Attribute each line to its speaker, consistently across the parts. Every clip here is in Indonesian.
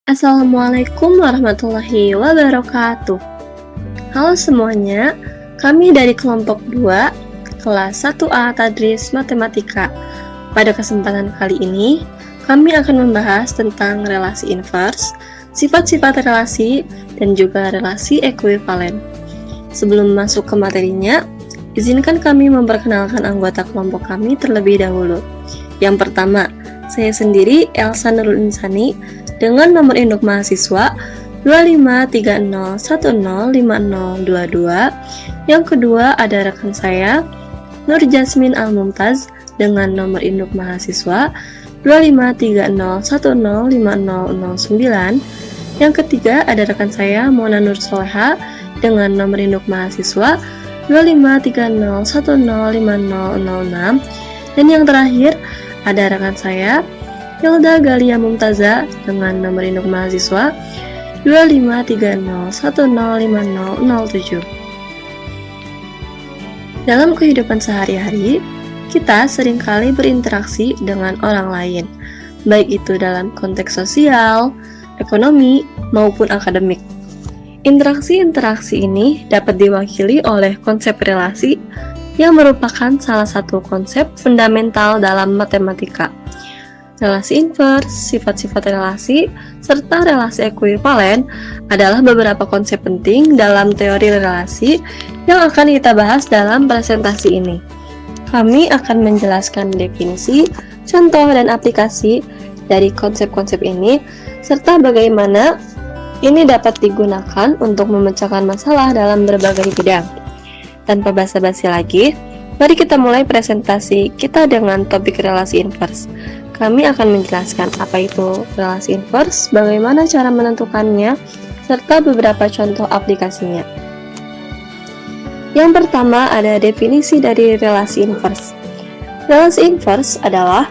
Speaker 1: Assalamualaikum warahmatullahi wabarakatuh. Halo semuanya, kami dari kelompok 2, kelas 1A Tadris Matematika. Pada kesempatan kali ini, kami akan membahas tentang relasi invers, sifat-sifat relasi, dan juga relasi ekuivalen. Sebelum masuk ke materinya, izinkan kami memperkenalkan anggota kelompok kami terlebih dahulu. Yang pertama, saya sendiri Elsa Nurul Insani dengan nomor induk mahasiswa 2530105022. Yang kedua ada rekan saya Nur Jasmine Al-Mumtaz dengan nomor induk mahasiswa 2530105009. Yang ketiga ada rekan saya Mona Nur Soleha dengan nomor induk mahasiswa 2530105006. Dan yang terakhir ada rekan saya Hilda Galia Mumtaza dengan nomor induk mahasiswa 2530105007. Dalam kehidupan sehari-hari, kita seringkali berinteraksi dengan orang lain, baik itu dalam konteks sosial, ekonomi, maupun akademik. Interaksi-interaksi ini dapat diwakili oleh konsep relasi yang merupakan salah satu konsep fundamental dalam matematika. Relasi invers, sifat-sifat relasi, serta relasi ekuivalen adalah beberapa konsep penting dalam teori relasi yang akan kita bahas dalam presentasi ini. Kami akan menjelaskan definisi, contoh, dan aplikasi dari konsep-konsep ini, serta bagaimana ini dapat digunakan untuk memecahkan masalah dalam berbagai bidang. Tanpa basa-basi lagi, mari kita mulai presentasi kita dengan topik relasi invers. Kami akan menjelaskan apa itu relasi invers, bagaimana cara menentukannya, serta beberapa contoh aplikasinya. Yang pertama ada definisi dari relasi invers. Relasi invers adalah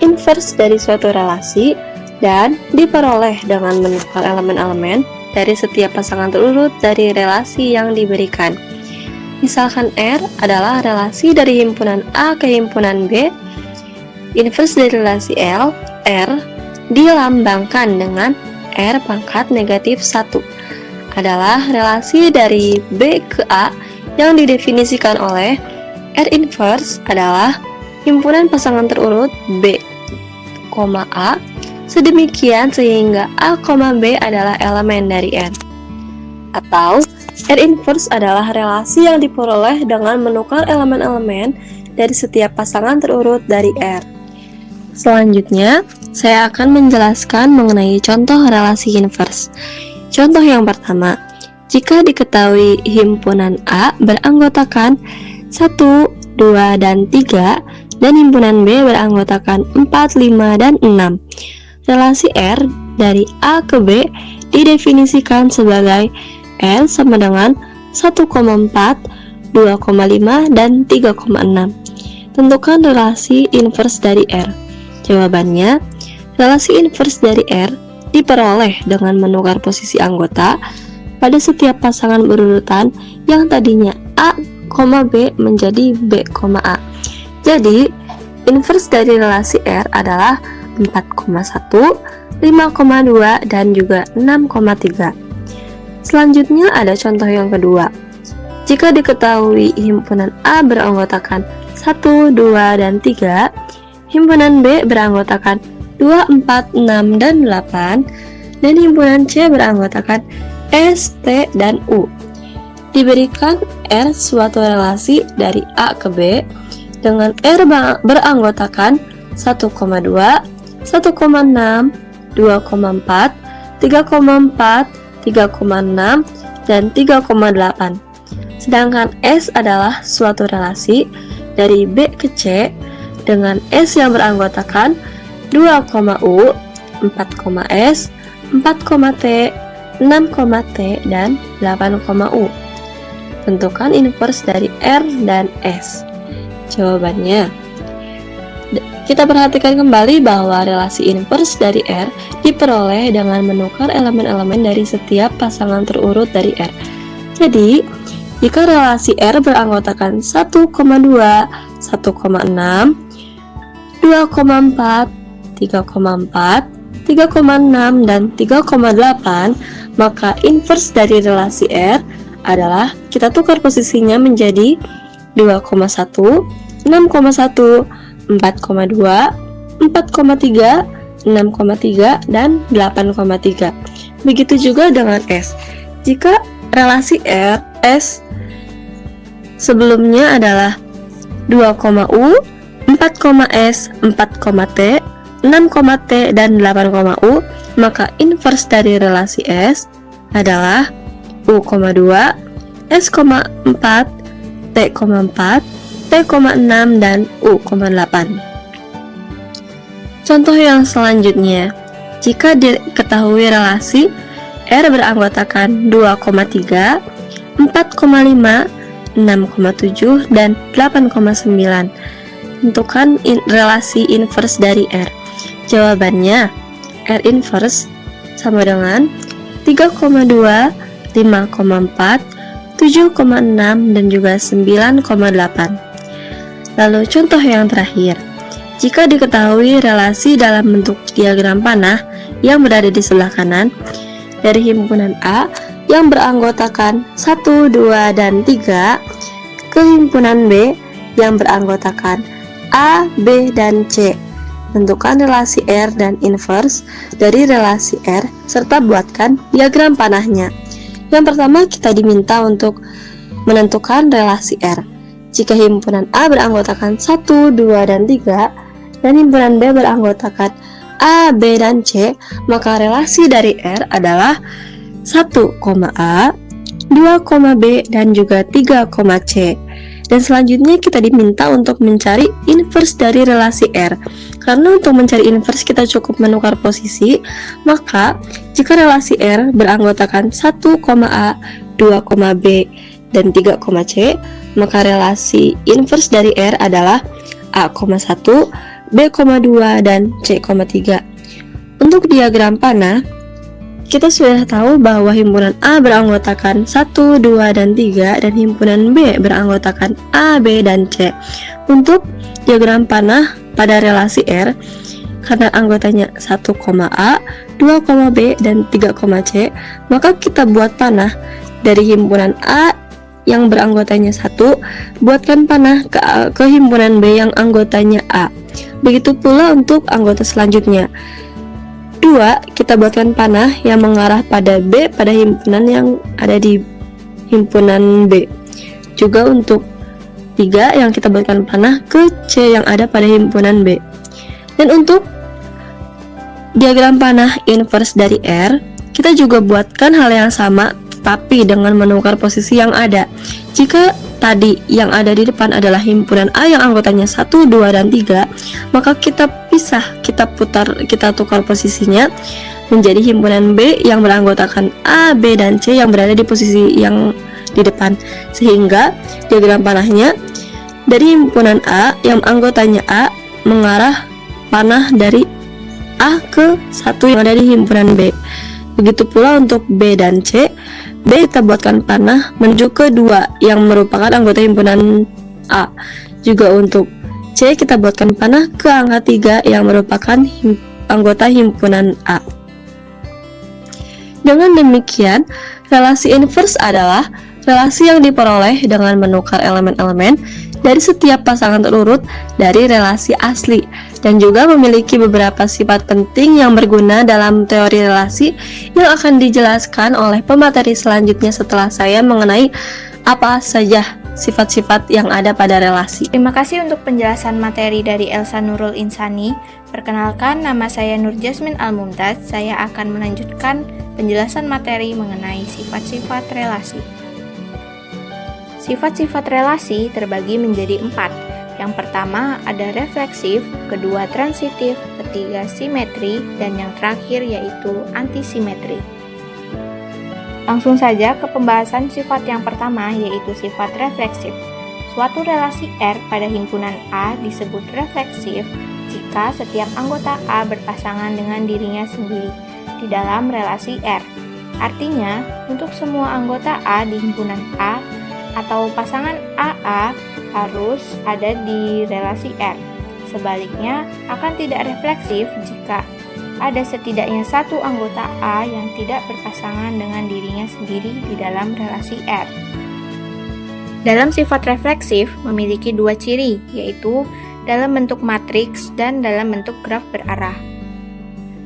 Speaker 1: invers dari suatu relasi dan diperoleh dengan menukar elemen-elemen dari setiap pasangan terurut dari relasi yang diberikan. Misalkan R adalah relasi dari himpunan A ke himpunan B. Invers dari relasi L, R, dilambangkan dengan R pangkat negatif 1, adalah relasi dari B ke A yang didefinisikan oleh R inverse adalah himpunan pasangan terurut B, A, sedemikian sehingga A, B adalah elemen dari R. Atau R inverse adalah relasi yang diperoleh dengan menukar elemen-elemen dari setiap pasangan terurut dari R. Selanjutnya, saya akan menjelaskan mengenai contoh relasi invers. Contoh yang pertama, jika diketahui himpunan A beranggotakan 1, 2, dan 3, dan himpunan B beranggotakan 4, 5, dan 6, relasi R dari A ke B didefinisikan sebagai R sama dengan 1,4, 2,5, dan 3,6. Tentukan relasi invers dari R. Jawabannya, relasi invers dari R diperoleh dengan menukar posisi anggota pada setiap pasangan berurutan yang tadinya A, B menjadi B, A. Jadi, invers dari relasi R adalah 4,1, 5,2, dan juga 6,3. Selanjutnya ada contoh yang kedua. Jika diketahui himpunan A beranggotakan 1, 2, dan 3, himpunan B beranggotakan 2, 4, 6, dan 8, dan himpunan C beranggotakan S, T, dan U. Diberikan R suatu relasi dari A ke B dengan R beranggotakan 1,2, 1,6, 2,4, 3,4, 3,6, dan 3,8. Sedangkan S adalah suatu relasi dari B ke C dengan S yang beranggotakan 2,U, 4,S, 4,T, 6,T, dan 8,U. Tentukan invers dari R dan S. Jawabannya, Kita perhatikan kembali bahwa relasi inverse dari R diperoleh dengan menukar elemen-elemen dari setiap pasangan terurut dari R. Jadi, jika relasi R beranggotakan 1,2, 1,6, 2,4, 3,4, 3,6, dan 3,8, maka inverse dari relasi R adalah kita tukar posisinya menjadi 2,1, 6,1, 4,2, 4,3, 6,3, dan 8,3. Begitu juga dengan S. Jika relasi R, S sebelumnya adalah 2,U, 4,S, 4,T, 6,T, dan 8,U, maka inverse dari relasi S adalah U,2, S,4, T,4, T,6, dan U,8. Contoh yang selanjutnya, jika diketahui relasi R beranggotakan 2,3, 4,5, 6,7, dan 8,9. Tentukan relasi inverse dari R. Jawabannya, R inverse sama dengan 3,2, 5,4, 7,6, dan juga 9,8. Lalu contoh yang terakhir, jika diketahui relasi dalam bentuk diagram panah yang berada di sebelah kanan dari himpunan A yang beranggotakan 1, 2, dan 3 ke himpunan B yang beranggotakan A, B, dan C. Tentukan relasi R dan inverse dari relasi R serta buatkan diagram panahnya. Yang pertama, kita diminta untuk menentukan relasi R. Jika himpunan A beranggotakan 1, 2, dan 3 dan himpunan B beranggotakan A, B, dan C, maka relasi dari R adalah 1,A, 2,B, dan juga 3,C. Dan selanjutnya kita diminta untuk mencari inverse dari relasi R. Karena untuk mencari inverse kita cukup menukar posisi, maka jika relasi R beranggotakan 1,A, 2,B, dan 3,C, maka relasi inverse dari R adalah A,1, B,2, dan C,3. Untuk diagram panah, kita sudah tahu bahwa himpunan A beranggotakan 1, 2, dan 3 dan himpunan B beranggotakan A, B, dan C. Untuk diagram panah pada relasi R, karena anggotanya 1,A, 2,B, dan 3,C, maka kita buat panah dari himpunan A yang beranggotanya 1, buatkan panah ke himpunan B yang anggotanya A. Begitu pula untuk anggota selanjutnya. 2, kita buatkan panah yang mengarah pada B pada himpunan yang ada di himpunan B. Juga untuk 3 yang kita buatkan panah ke C yang ada pada himpunan B. Dan untuk diagram panah inverse dari R, kita juga buatkan hal yang sama tapi dengan menukar posisi yang ada. Jika tadi yang ada di depan adalah himpunan A yang anggotanya 1, 2, dan 3, maka kita pisah, kita tukar posisinya menjadi himpunan B yang beranggotakan A, B, dan C yang berada di posisi yang di depan. Sehingga diagram panahnya dari himpunan A yang anggotanya A mengarah panah dari A ke 1 yang ada di himpunan B. Begitu pula untuk B dan C. B kita buatkan panah menuju ke 2 yang merupakan anggota himpunan A. Juga untuk C kita buatkan panah ke angka 3 yang merupakan anggota himpunan A. Dengan demikian, relasi inverse adalah relasi yang diperoleh dengan menukar elemen-elemen dari setiap pasangan terurut dari relasi asli, dan juga memiliki beberapa sifat penting yang berguna dalam teori relasi yang akan dijelaskan oleh pemateri selanjutnya setelah saya mengenai apa saja sifat-sifat yang ada pada relasi.
Speaker 2: Terima kasih untuk penjelasan materi dari Elsa Nurul Insani. Perkenalkan, nama saya Nur Jasmine Al-Mumtaz. Saya akan melanjutkan penjelasan materi mengenai sifat-sifat relasi. Sifat-sifat relasi terbagi menjadi 4. Yang pertama ada refleksif, kedua transitif, ketiga simetri, dan yang terakhir yaitu antisimetri. Langsung saja ke pembahasan sifat yang pertama, yaitu sifat refleksif. Suatu relasi R pada himpunan A disebut refleksif jika setiap anggota A berpasangan dengan dirinya sendiri di dalam relasi R. Artinya, untuk semua anggota A di himpunan A atau pasangan AA harus ada di relasi R. Sebaliknya, akan tidak refleksif jika ada setidaknya satu anggota A yang tidak berpasangan dengan dirinya sendiri di dalam relasi R. Dalam sifat refleksif memiliki dua ciri, yaitu dalam bentuk matriks dan dalam bentuk graf berarah.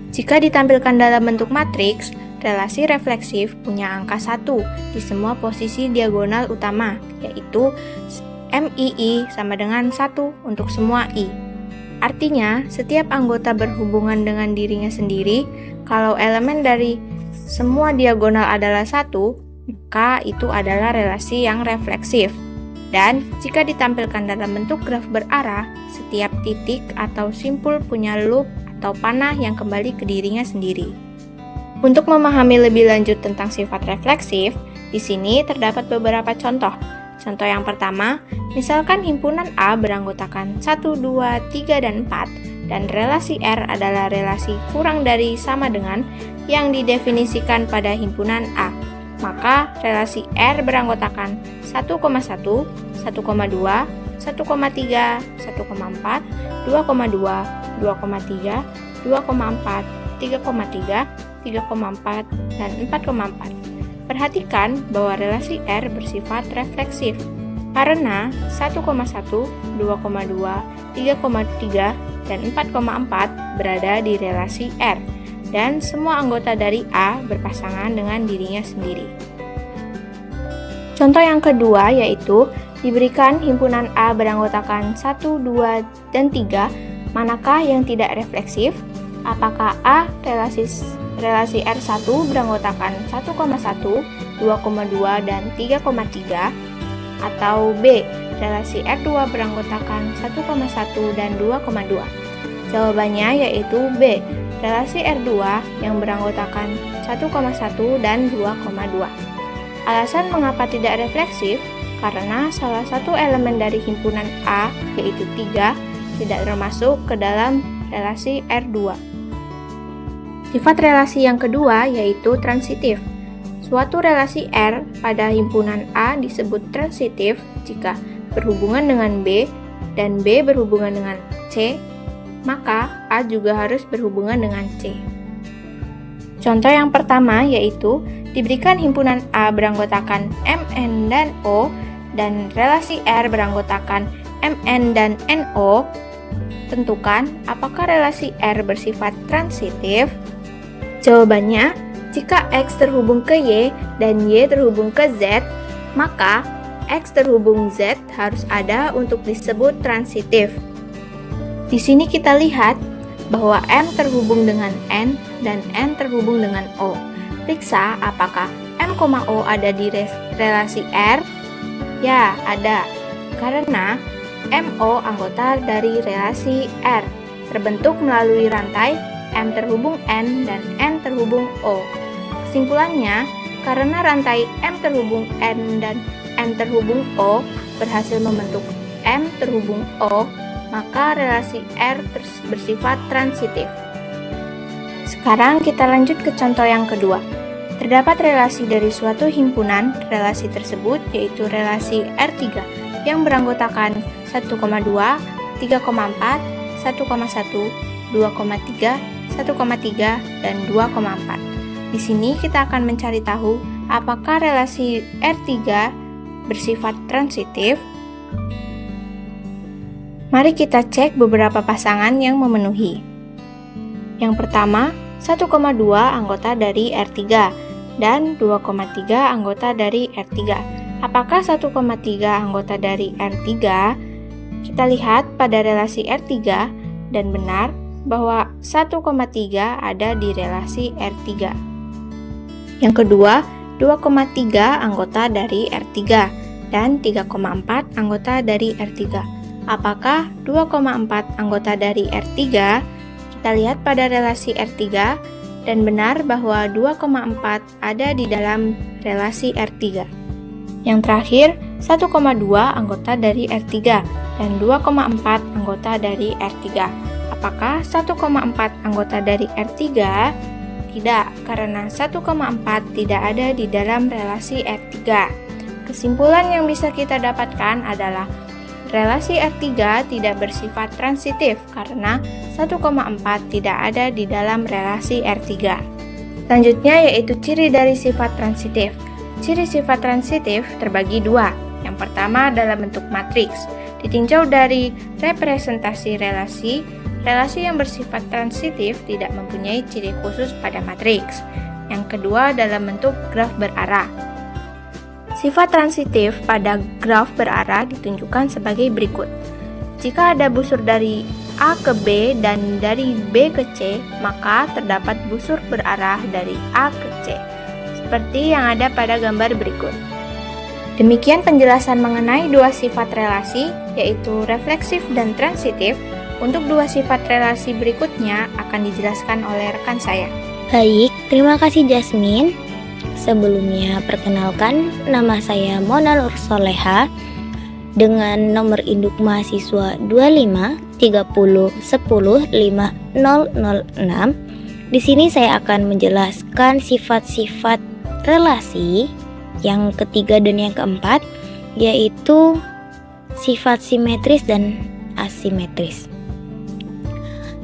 Speaker 2: Jika ditampilkan dalam bentuk matriks, relasi refleksif punya angka 1 di semua posisi diagonal utama, yaitu MII sama dengan 1 untuk semua I. Artinya, setiap anggota berhubungan dengan dirinya sendiri. Kalau elemen dari semua diagonal adalah 1, maka itu adalah relasi yang refleksif. Dan jika ditampilkan dalam bentuk graf berarah, setiap titik atau simpul punya loop atau panah yang kembali ke dirinya sendiri. Untuk memahami lebih lanjut tentang sifat refleksif, di sini terdapat beberapa contoh. Contoh yang pertama, misalkan himpunan A beranggotakan 1, 2, 3, dan 4, dan relasi R adalah relasi kurang dari sama dengan yang didefinisikan pada himpunan A. Maka relasi R beranggotakan 1,1, 1,2, 1,3, 1,4, 2,2, 2,3, 2,4, 3,3, 3,4, dan 4,4. Perhatikan bahwa relasi R bersifat refleksif karena 1,1, 2,2, 3,3, dan 4,4 berada di relasi R dan semua anggota dari A berpasangan dengan dirinya sendiri. Contoh yang kedua yaitu diberikan himpunan A beranggotakan 1, 2, dan 3, manakah yang tidak refleksif? Apakah A relasi R1 beranggotakan 1,1, 2,2, dan 3,3, atau B, relasi R2 beranggotakan 1,1 dan 2,2? Jawabannya yaitu B, relasi R2 yang beranggotakan 1,1 dan 2,2. Alasan mengapa tidak refleksif? Karena salah satu elemen dari himpunan A, yaitu 3, tidak termasuk ke dalam relasi R2. Sifat relasi yang kedua yaitu transitif. Suatu relasi R pada himpunan A disebut transitif jika berhubungan dengan B dan B berhubungan dengan C, maka A juga harus berhubungan dengan C. Contoh yang pertama yaitu diberikan himpunan A beranggotakan Mn dan O dan relasi R beranggotakan Mn dan NO. Tentukan apakah relasi R bersifat transitif. Jawabannya, jika X terhubung ke Y dan Y terhubung ke Z, maka X terhubung Z harus ada untuk disebut transitif. Di sini kita lihat bahwa M terhubung dengan N dan N terhubung dengan O. Periksa apakah M, O ada di relasi R? Ya, ada. Karena MO anggota dari relasi R, terbentuk melalui rantai M terhubung N dan N terhubung O. Kesimpulannya, karena rantai M terhubung N dan N terhubung O berhasil membentuk M terhubung O, maka relasi R bersifat transitif. Sekarang kita lanjut ke contoh yang kedua. Terdapat relasi dari suatu himpunan, relasi tersebut yaitu relasi R3 yang beranggotakan 1,2, 3,4, 1,1, 2,3, 1,3, dan 2,4. Di sini kita akan mencari tahu apakah relasi R3 bersifat transitif. Mari kita cek beberapa pasangan yang memenuhi. Yang pertama, 1,2 anggota dari R3 dan 2,3 anggota dari R3. Apakah 1,3 anggota dari R3? Kita lihat pada relasi R3 dan benar bahwa 1,3 ada di relasi R3. Yang kedua, 2,3 anggota dari R3 dan 3,4 anggota dari R3. Apakah 2,4 anggota dari R3? Kita lihat pada relasi R3 dan benar bahwa 2,4 ada di dalam relasi R3. Yang terakhir, 1,2 anggota dari R3 dan 2,4 anggota dari R3. Apakah 1,4 anggota dari R3? Tidak, karena 1,4 tidak ada di dalam relasi R3. Kesimpulan yang bisa kita dapatkan adalah relasi R3 tidak bersifat transitif karena 1,4 tidak ada di dalam relasi R3. Selanjutnya yaitu ciri dari sifat transitif. Ciri sifat transitif terbagi dua. Yang pertama dalam bentuk matriks. Ditinjau dari representasi relasi, relasi yang bersifat transitif tidak mempunyai ciri khusus pada matriks. Yang kedua dalam bentuk graf berarah. Sifat transitif pada graf berarah ditunjukkan sebagai berikut. Jika ada busur dari A ke B dan dari B ke C, maka terdapat busur berarah dari A ke C, seperti yang ada pada gambar berikut. Demikian penjelasan mengenai dua sifat relasi, yaitu refleksif dan transitif. Untuk dua sifat relasi berikutnya akan dijelaskan oleh rekan saya.
Speaker 3: Baik, terima kasih Jasmine. Sebelumnya perkenalkan, nama saya Mona Nur Soleha dengan nomor induk mahasiswa 25 30 10 5006. Di sini saya akan menjelaskan sifat-sifat relasi yang ketiga dan yang keempat, yaitu sifat simetris dan asimetris.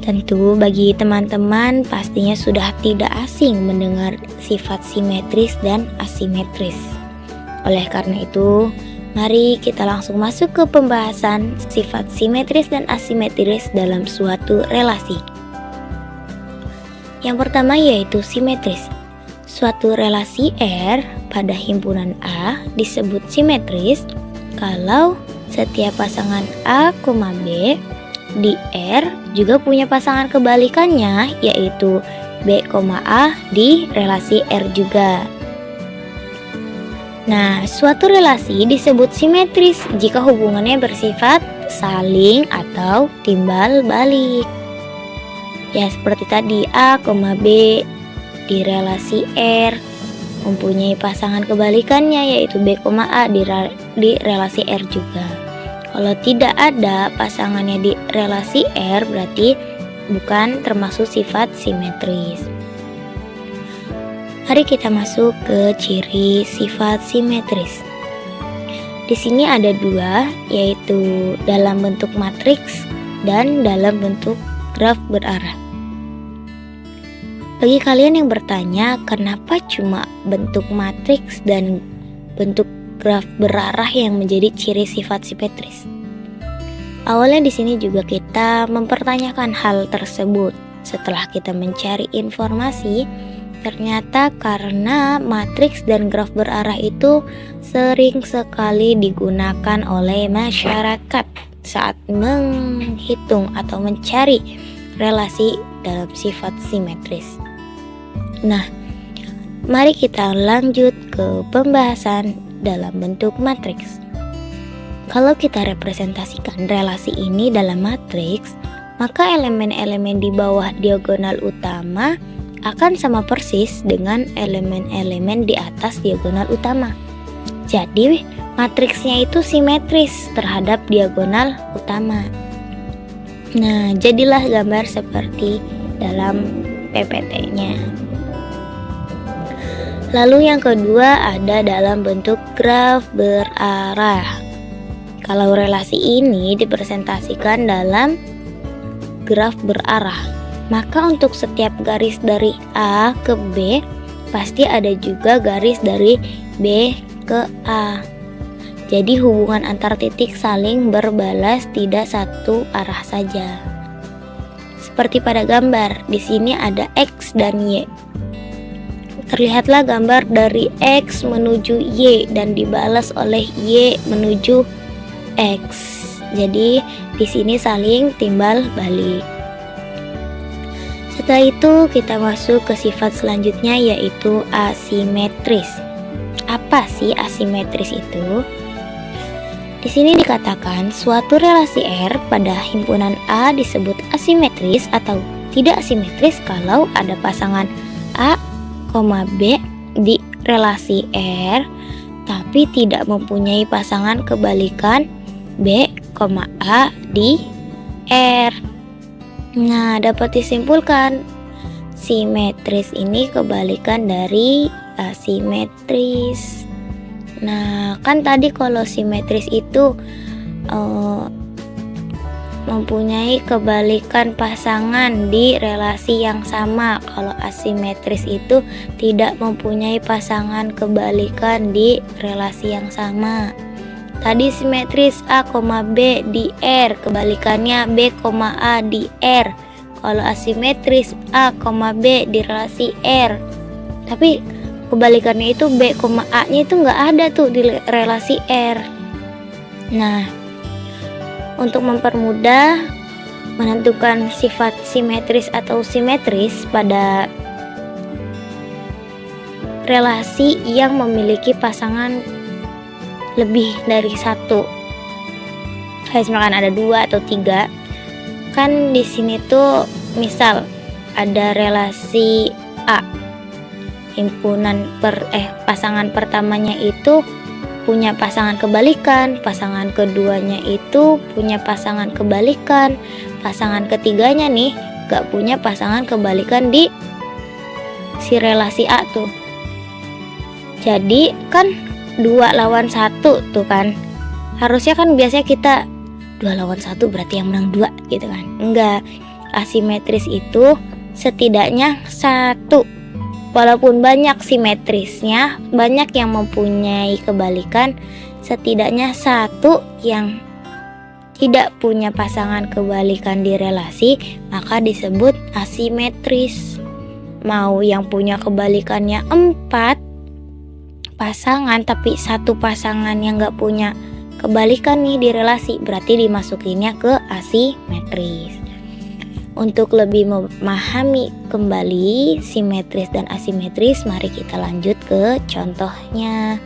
Speaker 3: Tentu bagi teman-teman pastinya sudah tidak asing mendengar sifat simetris dan asimetris. Oleh karena itu, mari kita langsung masuk ke pembahasan sifat simetris dan asimetris dalam suatu relasi. Yang pertama yaitu simetris. Suatu relasi R pada himpunan A disebut simetris kalau setiap pasangan A, B di R juga punya pasangan kebalikannya, yaitu B, A di relasi R juga. Nah, suatu relasi disebut simetris jika hubungannya bersifat saling atau timbal balik. Ya, seperti tadi A, B di relasi R mempunyai pasangan kebalikannya, yaitu B, A di relasi R juga. Kalau tidak ada pasangannya di relasi R, berarti bukan termasuk sifat simetris. Mari kita masuk ke ciri sifat simetris. Di sini ada dua, yaitu dalam bentuk matriks dan dalam bentuk graf berarah. Bagi kalian yang bertanya, kenapa cuma bentuk matriks dan bentuk graf berarah yang menjadi ciri sifat simetris? Awalnya di sini juga kita mempertanyakan hal tersebut. Setelah kita mencari informasi, ternyata karena matriks dan graf berarah itu sering sekali digunakan oleh masyarakat saat menghitung atau mencari relasi dalam sifat simetris. Nah, mari kita lanjut ke pembahasan dalam bentuk matriks. Kalau kita representasikan relasi ini dalam matriks, maka elemen-elemen di bawah diagonal utama akan sama persis dengan elemen-elemen di atas diagonal utama. Jadi, matriksnya itu simetris terhadap diagonal utama. Nah, jadilah gambar seperti dalam PPT-nya. Lalu yang kedua ada dalam bentuk graf berarah. Kalau relasi ini dipresentasikan dalam graf berarah, maka untuk setiap garis dari A ke B pasti ada juga garis dari B ke A. Jadi hubungan antar titik saling berbalas, tidak satu arah saja. Seperti pada gambar, di sini ada X dan Y. Terlihatlah gambar dari X menuju Y dan dibalas oleh Y menuju X. Jadi di sini saling timbal balik. Setelah itu kita masuk ke sifat selanjutnya, yaitu asimetris. Apa sih asimetris itu? Di sini dikatakan suatu relasi R pada himpunan A disebut asimetris atau tidak asimetris kalau ada pasangan A, B di relasi R tapi tidak mempunyai pasangan kebalikan B, A di R. Nah, dapat disimpulkan simetris ini kebalikan dari asimetris. Nah, kan tadi kalau simetris itu mempunyai kebalikan pasangan di relasi yang sama. Kalau asimetris itu tidak mempunyai pasangan kebalikan di relasi yang sama. Tadi simetris A, B di R, kebalikannya B, A di R. Kalau asimetris A, B di relasi R, tapi kebalikannya itu B, A nya itu nggak ada tuh di relasi R. Nah, untuk mempermudah menentukan sifat simetris atau simetris pada relasi yang memiliki pasangan lebih dari satu, kayak misalkan ada 2 atau 3, kan di sini tuh misal ada relasi A, himpunan pasangan pertamanya itu punya pasangan kebalikan, pasangan keduanya itu punya pasangan kebalikan, pasangan ketiganya nih gak punya pasangan kebalikan di si relasi A tuh. Jadi kan 2 lawan 1 tuh kan, harusnya kan biasanya kita 2 lawan 1 berarti yang menang 2 gitu kan. Enggak, asimetris itu setidaknya 1. Walaupun banyak simetrisnya, banyak yang mempunyai kebalikan, setidaknya 1 yang tidak punya pasangan kebalikan di relasi, maka disebut asimetris. Mau yang punya kebalikannya 4 pasangan, tapi 1 pasangan yang gak punya kebalikan nih di relasi, berarti dimasukinnya ke asimetris. Untuk lebih memahami kembali simetris dan asimetris, mari kita lanjut ke contohnya.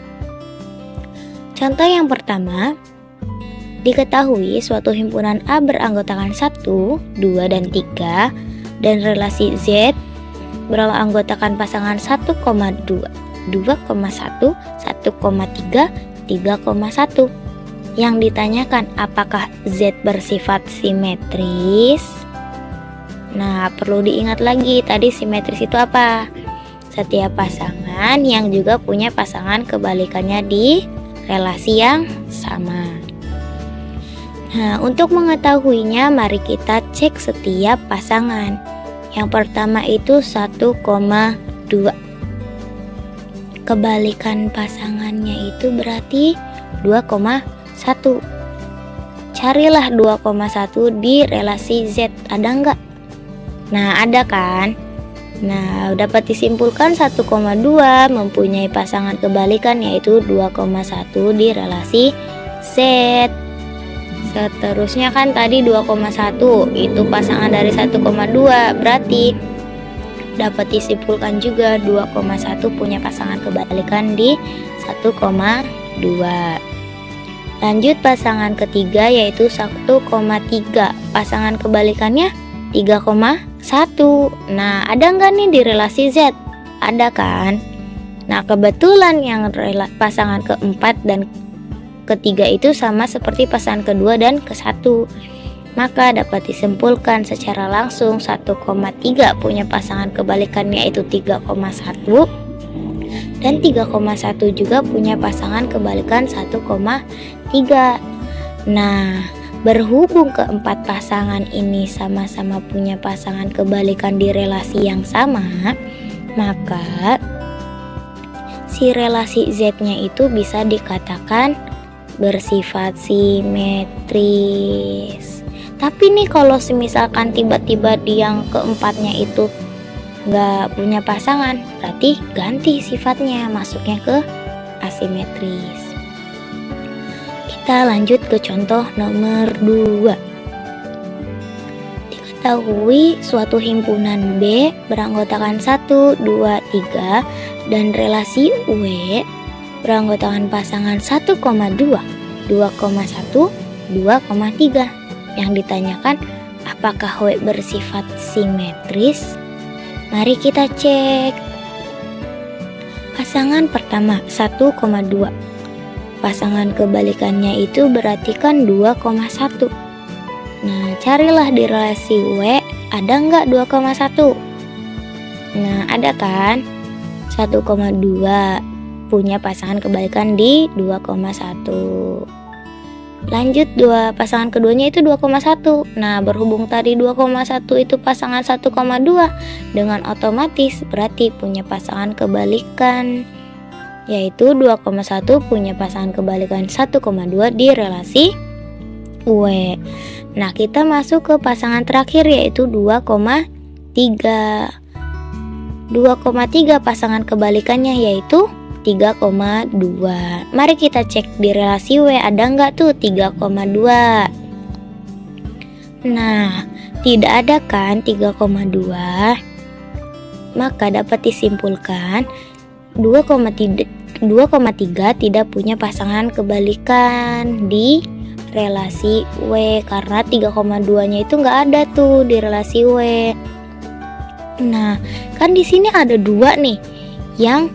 Speaker 3: Contoh yang pertama, diketahui suatu himpunan A beranggotakan 1, 2, dan 3, dan relasi Z beranggotakan pasangan 1,2, 2,1, 1,3, 3,1. Yang ditanyakan apakah Z bersifat simetris? Nah, perlu diingat lagi tadi simetris itu apa? Setiap pasangan yang juga punya pasangan kebalikannya di relasi yang sama. Nah, untuk mengetahuinya mari kita cek setiap pasangan. Yang pertama itu 1,2. Kebalikan pasangannya itu berarti 2,1. Carilah 2,1 di relasi Z, ada enggak? Nah, ada kan? Nah, dapat disimpulkan 1,2 mempunyai pasangan kebalikan yaitu 2,1 di relasi Z. Seterusnya kan tadi 2,1 itu pasangan dari 1,2, berarti dapat disimpulkan juga 2,1 punya pasangan kebalikan di 1,2. Lanjut pasangan ketiga yaitu 1,3, pasangan kebalikannya 3,1. Nah, ada nggak nih di relasi Z? Ada kan? Nah, kebetulan yang pasangan keempat dan ketiga itu sama seperti pasangan kedua dan ke-1. Maka dapat disimpulkan secara langsung 1,3 punya pasangan kebalikan yaitu 3,1, dan 3,1 juga punya pasangan kebalikan 1,3. Nah, berhubung keempat pasangan ini sama-sama punya pasangan kebalikan di relasi yang sama, maka si relasi Z-nya itu bisa dikatakan bersifat simetris. Tapi nih kalau misalkan tiba-tiba di yang keempatnya itu nggak punya pasangan, berarti ganti sifatnya, masuknya ke asimetris. Kita lanjut ke contoh nomor 2. Diketahui suatu himpunan B beranggotakan 1, 2, 3 dan relasi W beranggotakan pasangan 1,2, 2,1, 2,3. Yang ditanyakan apakah W bersifat simetris? Mari kita cek. Pasangan pertama 1,2. pasangan kebalikannya itu berarti kan 2,1. Nah, carilah di relasi W, ada nggak 2,1? Nah, ada kan? 1,2 punya pasangan kebalikan di 2,1. Lanjut, pasangan keduanya itu 2,1. Nah, berhubung tadi 2,1 itu pasangan 1,2, dengan otomatis berarti punya pasangan kebalikan, yaitu 2,1 punya pasangan kebalikan 1,2 di relasi W. Nah, kita masuk ke pasangan terakhir, yaitu 2,3. 2,3 pasangan kebalikannya yaitu 3,2. Mari kita cek di relasi W, ada nggak tuh 3,2? Nah, tidak ada kan 3,2. Maka dapat disimpulkan 2,3 tidak punya pasangan kebalikan di relasi W, karena 3,2-nya itu nggak ada tuh di relasi W. Nah, kan di sini ada 2 nih yang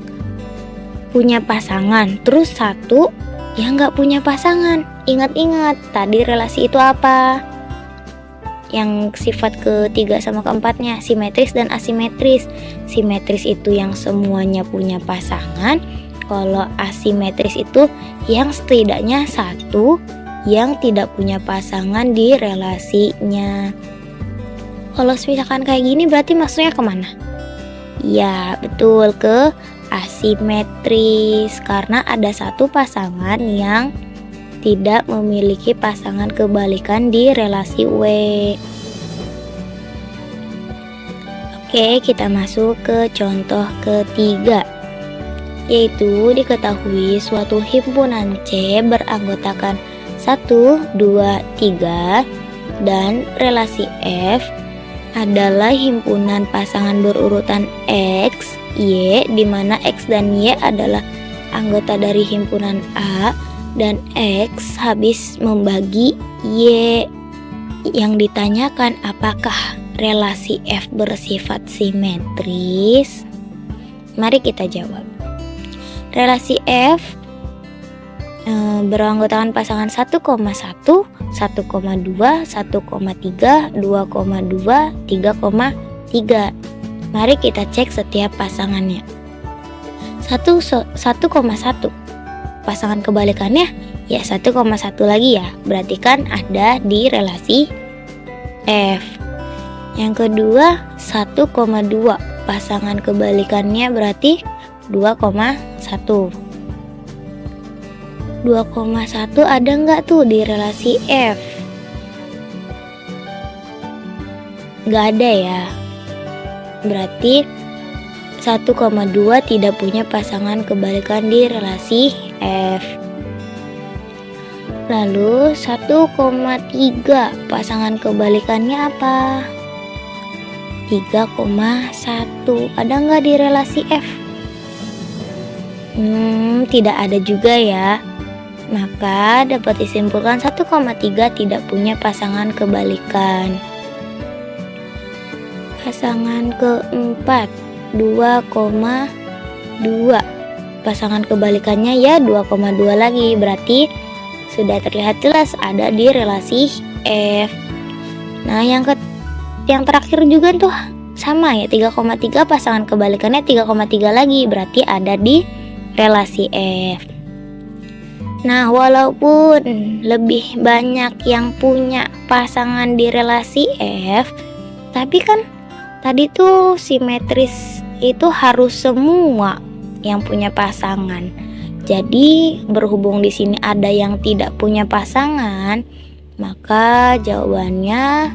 Speaker 3: punya pasangan, terus 1 yang nggak punya pasangan. Ingat-ingat tadi relasi itu apa? Yang sifat ketiga sama keempatnya, simetris dan asimetris. Simetris itu yang semuanya punya pasangan. Kalau asimetris itu yang setidaknya 1 yang tidak punya pasangan di relasinya. Kalau misalkan kayak gini berarti maksudnya kemana? Ya, betul, ke asimetris, karena ada 1 pasangan yang tidak memiliki pasangan kebalikan di relasi W. Oke, kita masuk ke contoh ketiga, yaitu diketahui suatu himpunan C beranggotakan 1, 2, 3 dan relasi F adalah himpunan pasangan berurutan X, Y, di mana X dan Y adalah anggota dari himpunan A, dan X habis membagi Y. Yang ditanyakan, apakah relasi F bersifat simetris? Mari kita jawab. Relasi F beranggotakan pasangan 1,1, 1,2, 1,3, 2,2, 3,3. Mari kita cek setiap pasangannya. 1,1 pasangan kebalikannya ya 1,1 lagi ya, berarti kan ada di relasi F. Yang kedua 1,2 pasangan kebalikannya berarti 2,1. 2,1 ada nggak tuh di relasi F? Nggak ada ya. Berarti 1,2 tidak punya pasangan kebalikan di relasi F. Lalu 1,3 pasangan kebalikannya apa? 3,1 ada nggak di relasi F? Tidak ada juga ya. Maka dapat disimpulkan 1,3 tidak punya pasangan kebalikan. Pasangan keempat 2,2 pasangan kebalikannya ya 2,2 lagi, berarti sudah terlihat jelas ada di relasi F. Nah, yang terakhir juga tuh sama ya, 3,3 pasangan kebalikannya 3,3 lagi, berarti ada di relasi F. Nah, walaupun lebih banyak yang punya pasangan di relasi F, tapi kan tadi tuh simetris itu harus semua yang punya pasangan. Jadi berhubung di sini ada yang tidak punya pasangan, maka jawabannya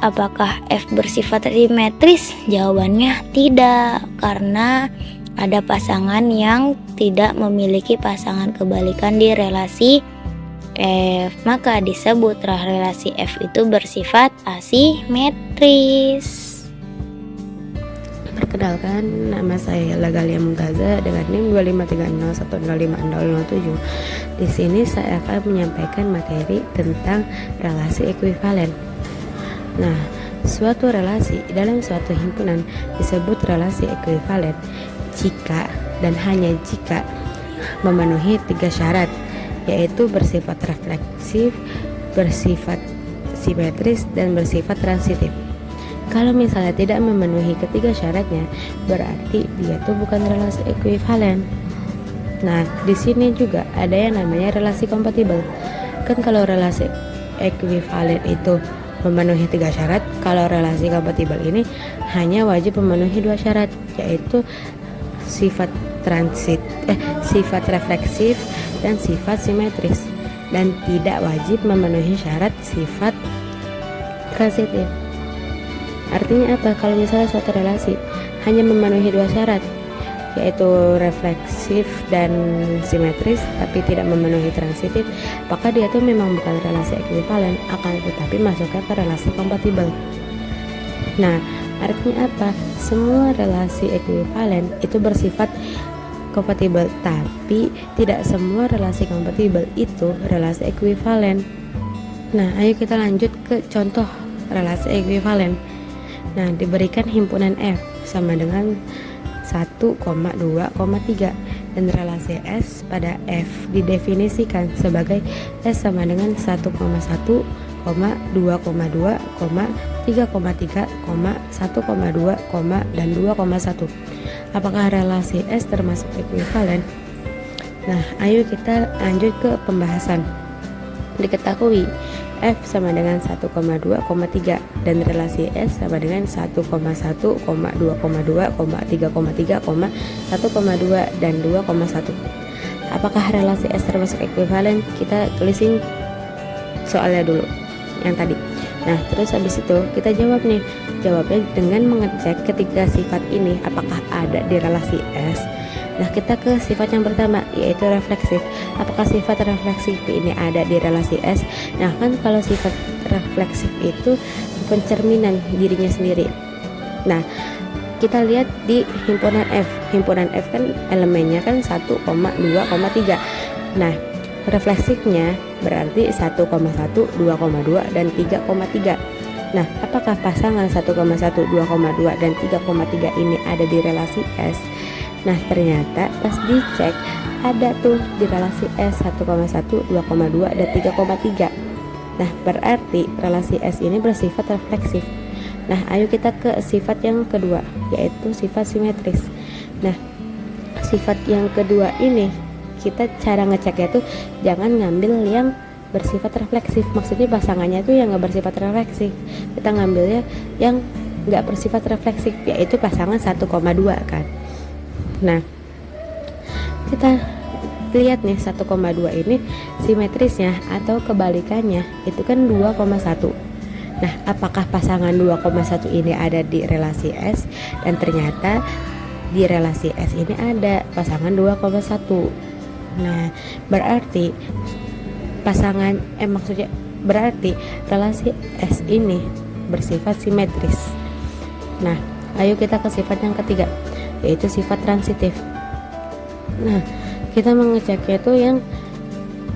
Speaker 3: apakah F bersifat simetris? Jawabannya tidak, karena ada pasangan yang tidak memiliki pasangan kebalikan di relasi F, maka disebutlah relasi F itu bersifat asimetris.
Speaker 4: Perkenalkan, nama saya Lagalia Mumtaza dengan NIM 25301050007. Di sini saya akan menyampaikan materi tentang relasi ekuivalen. Nah, suatu relasi dalam suatu himpunan disebut relasi ekuivalen jika dan hanya jika memenuhi 3 syarat, yaitu bersifat refleksif, bersifat simetris, dan bersifat transitif. Kalau misalnya tidak memenuhi ketiga syaratnya, berarti dia tuh bukan relasi ekuivalen. Nah, di sini juga ada yang namanya relasi kompatibel. Kan kalau relasi ekuivalen itu memenuhi 3 syarat, kalau relasi kompatibel ini hanya wajib memenuhi 2 syarat, yaitu sifat sifat refleksif dan sifat simetris, dan tidak wajib memenuhi syarat sifat transitif. Artinya apa? Kalau misalnya suatu relasi hanya memenuhi 2 syarat, yaitu refleksif dan simetris, tapi tidak memenuhi transitif, maka dia tuh memang bukan relasi ekuivalen, akan tetapi masuknya ke relasi kompatibel. Nah, artinya apa? Semua relasi ekuivalen itu bersifat kompatibel, tapi tidak semua relasi kompatibel itu relasi ekuivalen. Nah, ayo kita lanjut ke contoh relasi ekuivalen. Nah, diberikan himpunan F sama dengan 1,2,3 dan relasi S pada F didefinisikan sebagai S sama dengan 1,1, 2,2, 3,3, 1,2, dan 2,1. Apakah relasi S termasuk ekuivalen? Nah, ayo kita lanjut ke pembahasan. Diketahui F sama dengan 1,2,3 dan relasi S sama dengan 1,1, 2,2, 3,3, 1,2 dan 2,1. Apakah relasi S termasuk ekuivalen? Kita tulisin soalnya dulu yang tadi. Nah, terus habis itu kita jawab nih. Jawabnya dengan mengecek ketiga sifat ini apakah ada di relasi S. Nah, kita ke sifat yang pertama, yaitu refleksif. Apakah sifat refleksif ini ada di relasi S? Nah, kan kalau sifat refleksif itu pencerminan dirinya sendiri. Nah, kita lihat di himpunan F. Himpunan F kan elemennya kan 1,2,3. Nah, refleksifnya berarti 1,1, 2,2, dan 3,3. Nah, apakah pasangan 1,1, 2,2, dan 3,3 ini ada di relasi S? Nah, ternyata pas dicek ada tuh di relasi S 1,1, 2,2, dan 3,3. Nah, berarti relasi S ini bersifat refleksif. Nah, ayo kita ke sifat yang kedua, yaitu sifat simetris. Nah, sifat yang kedua ini kita cara ngeceknya tuh jangan ngambil yang bersifat refleksif. Maksudnya pasangannya tuh yang nggak bersifat refleksif. Kita ngambilnya yang nggak bersifat refleksif, yaitu pasangan 1,2 kan. Nah, kita lihat nih 1,2 ini simetrisnya atau kebalikannya itu kan 2,1. Nah, apakah pasangan 2,1 ini ada di relasi S? Dan ternyata di relasi S ini ada pasangan 2,1. Nah, berarti pasangan maksudnya berarti relasi S ini bersifat simetris. Nah, ayo kita ke sifat yang ketiga, yaitu sifat transitif. Nah, kita mengeceknya itu yang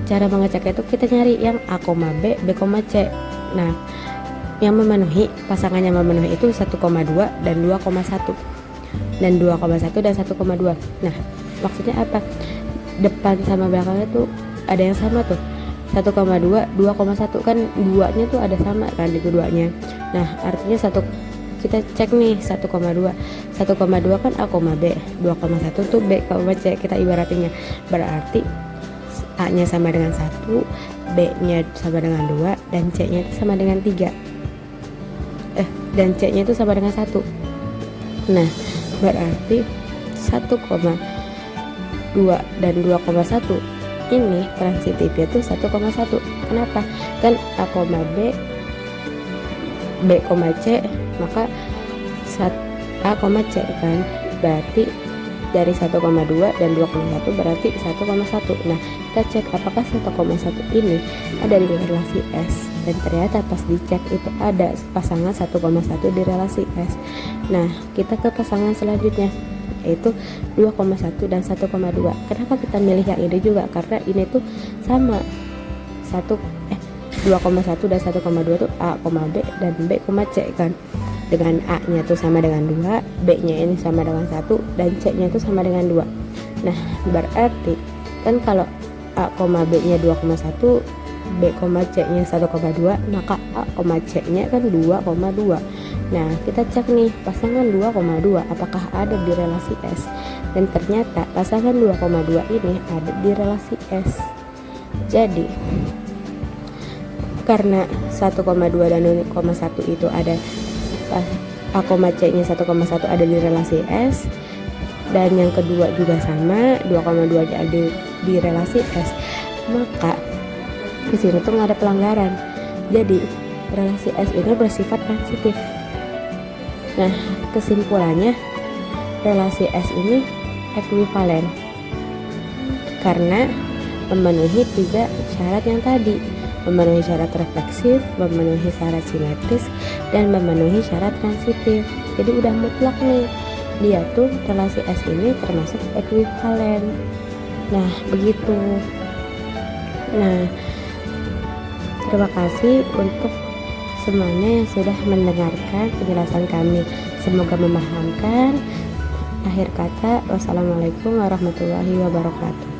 Speaker 4: cara mengeceknya itu kita nyari yang A, B, B, C. Nah, yang memenuhi pasangannya memenuhi itu 1,2 dan 2,1 dan 2,1 dan 1,2. Nah, maksudnya apa? Depan sama belakangnya tuh ada yang sama tuh. 1,2, 2,1 kan duanya tuh ada sama kan di keduanya. Nah, artinya kita cek nih 1,2 kan A, B, 2,1 tuh B, C. Kita ibaratinnya berarti A nya sama dengan 1, B nya sama dengan 2, dan C nya itu sama dengan 3. Dan C nya itu sama dengan 1. Nah, berarti 1,2 dan 2,1 ini transitifnya tuh 1,1. Kenapa? Kan A, B, B, C, maka A, C kan, berarti dari 1,2 dan 2,1 berarti 1,1. Nah, kita cek apakah 1,1 ini ada di relasi S, dan ternyata pas dicek itu ada pasangan 1,1 di relasi S. Nah, kita ke pasangan selanjutnya, yaitu 2,1 dan 1,2. Kenapa kita milih yang ini juga? Karena ini tuh sama 2,1 dan 1,2 tuh A, B, dan B, C kan. Dengan A nya tuh sama dengan 2, B nya ini sama dengan 1, dan C nya tuh sama dengan 2. Nah, berarti Kan kalau A, B nya 2,1, B, C nya 1,2, maka A, C nya kan 2,2. Nah, kita cek nih pasangan 2,2 apakah ada di relasi S. Dan ternyata pasangan 2,2 ini ada di relasi S. Jadi karena 1,2 dan 0,1 itu ada, A, C nya 1,1 ada di relasi S, dan yang kedua juga sama, 2,2 ada di relasi S, maka di sini tuh nggak ada pelanggaran. Jadi relasi S ini bersifat transitif. Nah, kesimpulannya relasi S ini ekuivalen karena memenuhi 3 syarat yang tadi, memenuhi syarat refleksif, memenuhi syarat simetris, dan memenuhi syarat transitif. Jadi udah mutlak nih, dia tuh relasi S ini termasuk ekuivalen. Nah, begitu. Nah, terima kasih untuk semuanya yang sudah mendengarkan penjelasan kami. Semoga memahamkan. Akhir kata, wassalamualaikum warahmatullahi wabarakatuh.